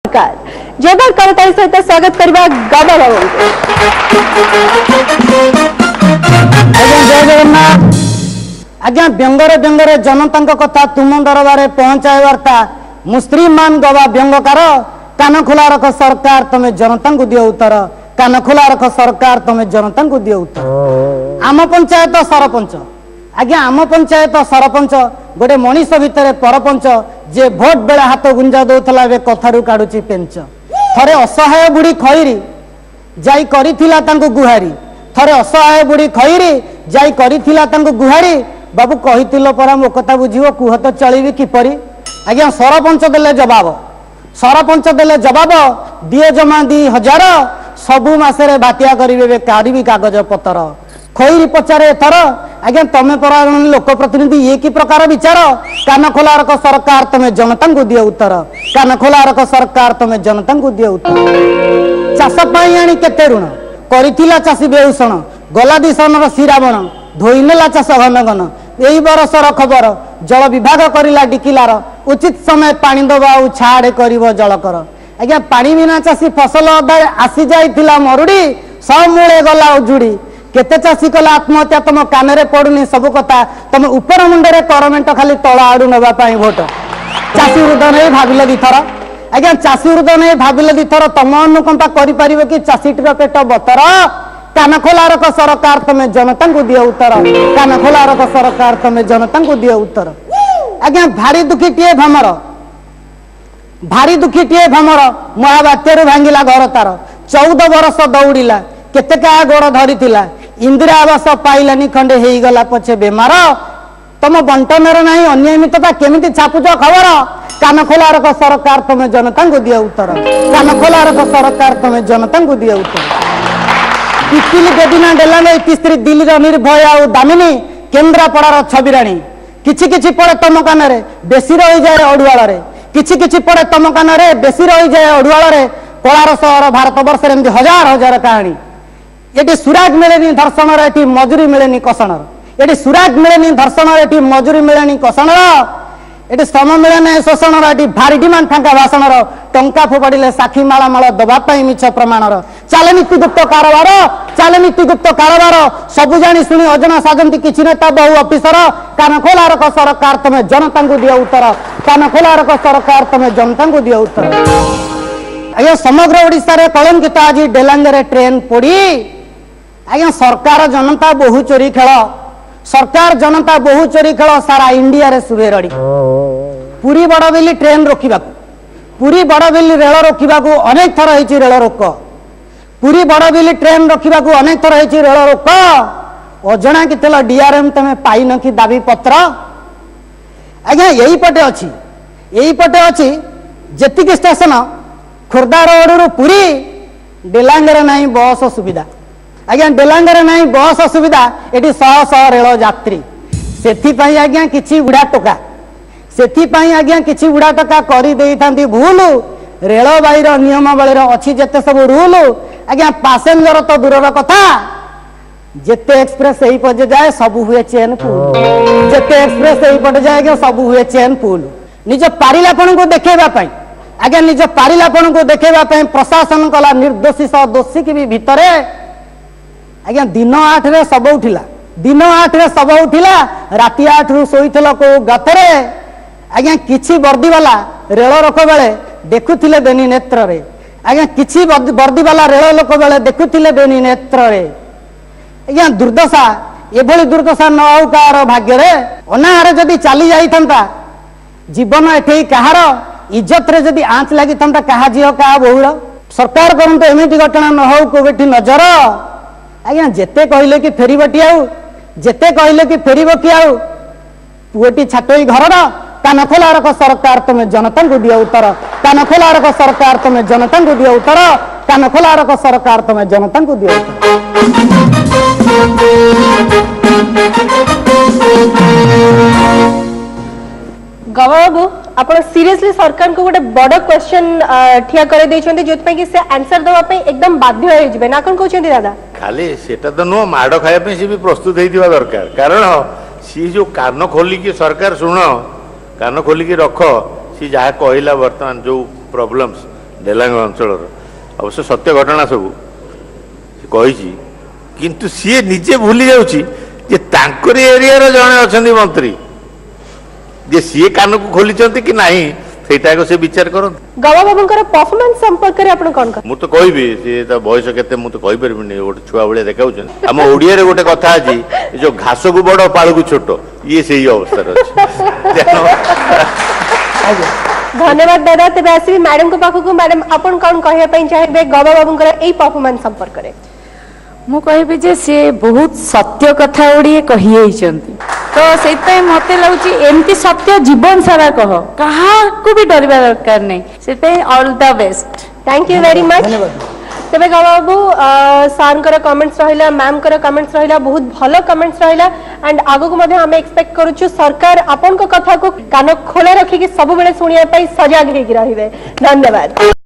जोरदार करताली सहित स्वागत करबा गबा बाबू। जय जगन्नाथ। आज्ञा व्यंगरे व्यंगरे जनता कथा तुम दरबार पहुंचाए वार्ता मु श्रीमान गवा व्यंगकार कान खोला रख सरकार तुम्हें जनता को दियो उत्तर कान खोला रख सरकार तुम्हें जनता को दियो उत्तर। आम पंचायत सरपंच आज्ञा आम पंचायत सरपंच गोटे मनीष भितर परपंच जे भोट बेला हाथ गुंजा दौला ए कथारू काढ़ुची पेंच थरे असहाय बुढ़ी खैरी जाई करिथिला तांको गुहारी थरे असहाय बुढ़ी खैरी जाई करिथिला तांको गुहारी बाबू कहिथिलो परा मो कथा बुझियो कुह तो चलिबी किपरि। आज्ञा सरपंच देले जवाब दिए जमा 2000 सबु मासरे बातिया करिवे काढ़ी कागज पतर खैरी पचारे थर आज्ञा तमे परा लोक प्रतिनिधि ये कि प्रकार विचार कान खोला रख सरकार तुम्हें जनता को दियो उत्तर कान खोला रख सरकार तुम्हें जनता को दियो उत्तर। चाष पाई आनी केते ऋण करिथिला चाषी बेउषण गला दिशनर श्रीरावण धोईनेला चाष घन घन यही बरसर खबर जल विभाग करिला डिकिलार उचित समय पानी दबा छाड़े करिवो जलकर। आज्ञा पानी बिना चाषी फसल अधा आसी जाइथिला मरुड़ी सब मूले गला उजुड़ी केते चाषी कला आत्महत्या तुम कान पड़ुनी सब कथा तुम ऊपर मुंडे करमेंट खाली तला आड़ू नवा भोट चाषी हृदय नहीं भाविले दिथर आज्ञा चाषी हृदय नहीं भाविले दिथर तुम अनुकंपा करि कि चाषीटर पेट बतर कान खोला रख सरकार तुम्हें जनता को दियो उत्तर कान खोला रख सरकार तुम्हें जनता को दियो उत्तर। आज्ञा भारी दुखी टीए भमर महाबात्यारू भांगिला घर तार 14 वर्ष दौड़िला केते का गोड़ धरी इंदिरा आवास पाइलानी खंडे हो गला पछे बेमार तुम बंटन नहीं अनियमितता केमिति छापुच खबर कान खोला रख सरकार तुम्हें जनता को दियो उत्तर कान खोला रख सरकार तुम्हें जनता को दियो उत्तर। पिपिली बेदिना डेलांगा स्त्री दिल्ली निर्भय आ दामिनी केन्द्रापड़ार छबिराणी किछि किछि पड़े तुम कान बेसी रही जाए अड़ुआल किछि किछि पड़े तुम कान बेसी रही जाए अड़ुआल कलार सहर भारत वर्ष हजार हजार कहानी ये सुराग मिलेनी धर्षण ये मजूरी मिलेनी कषण ये सुराग मिलेनी धर्षण ये मजूरी मिलेनी कषण ये श्रम मिले ना शोषण ये भारी डिमांड फांका भाषण टंका फोपाड़े साक्षी मालामाल दवाई मिछ प्रमाण चले नीतिगुप्त कारबार सबु जानी शुणी अजना साजंती किसी नेता बहु अफिसर कान खोला रख सरकार तुम्हें जनता को दियो उत्तर कान खोला रख सरकार तुम्हें जनता को दियो उत्तर। आज्ञा समग्र ओडिशा रे कलंकित आज डेलांगे ट्रेन पड़ी आज्ञा सरकार जनता बहु चोरी खेल सरकार जनता बहु चोरी खेल सारा इंडिया रे सुबे रड़ी पुरी बड़बिली ट्रेन रोकवा पुरी बड़बिली रेल रोकवा अनेक थर होती रेल रोक पुरी बड़बिली ट्रेन रोकवा अनेक थर होती रेल रोक अजना कि डीआरएम तमें पाई न कि दाबी पत्र आज्ञा यही पटे अच्छी जेतिकी स्टेशन खोर्धा रोड रु पुरी डेलांगे नहीं बस सुविधा आज्ञा डेलांगे नहीं बस सुविधा ये शह शह रेल यात्री से आज्ञा किछि बुढ़ा टोका से आज्ञा किछि बुढ़ा टोका करी देइथांती भूल रेलवाईर नियमावली अच्छी जेते सब रूल आज्ञा पैसेंजर तो दूर कथा जेते एक्सप्रेस यही पटे जाए सब हुए चेन पुल जेते एक्सप्रेस यही पटे जाए सब हुए चेन पुल निज पारिलापन को देखा आज्ञा निज पारिलापन को देखा प्रशासन कला निर्दोषी सह दोषी की भी भितर आज्ञा दिन 8 रे शव उठिला राति 8 रु शोइथिल को गातरे आज्ञा किछि वर्दी वाला रेल रोक बेले देखुथिले बेनी नेत्र रे आज्ञा किछि वर्दी वाला रेल लोक बेले देखुथिले बेनी नेत्र रे आज्ञा दुर्दशा एभली दुर्दशा न हो कार भाग्य रे अनाहारे जदि चली जाइथंता जीवन एठे कहार इज्जत रे जदि आंच लगी था कहा झील क्या बहुल सरकार करते एमती घटना न हो कोठी नजर आज्ञा जेते कहले कि फेरबटी आउ जेते कहले कि फेरब कि आउ पुओटी छाटोई घर कान खोला रख सरकार तुम्हें जनता को दिया उत्तर कान खोला रख सरकार तुम्हें जनता को दिया उत्तर कान खोला रख सरकार तुम्हें जनता को दिया उत्तर। गवा बाबू आप सीरियसली सरकार को गोटे बड़ क्वेश्चन ठिया कर देछंती जोत कि से आंसर दवा पे एकदम बाध्य हो जिवे ना कोन कहउछंती दादा खाली सेटा तो नो माड़ खाया पे से भी प्रस्तुत हेतिबा दरकार कारण सी जो कान खोली की सरकार सुनो कान खोली की रख सी जहा कहला वर्तमान जो प्रॉब्लम्स डेलांग अंचल अवश्य सत्य घटना सब कही किंतु सी निजे भूली जाऊँगी एरिया जड़े अच्छा मंत्री जे सी कान को खोली कि नहीं सेटा से विचार कर गवा बाबूंकर परफॉर्मेंस संपर्क रे आपण कोन मु तो कहबी से बयस केते मु तो कहि परबिनी गोटे छुआ भले देखाउछन हम ओडिया रे गोटे कथा अछि जो घास को बड़ पाळ को छोट ये सही अवस्था अछि धन्यवाद दादा तेबे आसी मैडम को पाखु को मैडम आपण कोन कहया पई चाहेबे गवा बाबूंकर एई परफॉर्मेंस संपर्क रे मु कहबी जे से बहुत सत्य कथा ओडिए कहि तो से मत लगुच एमती सत्य जीवन सारा कह कहा को भी डरवा दरकार नहीं से all the best thank you very much तेबे गवा बाबू सार कमेंट्स रहिला मैम कमेंट्स रहिला बहुत भलो कमेंट्स रहिला एंड आगो को मध्ये हम एक्सपेक्ट करूछु सरकार आपन को कथा को कान खोला रखी कि सब बेले सुनिया पई सजग हेगी रहिबे धन्यवाद।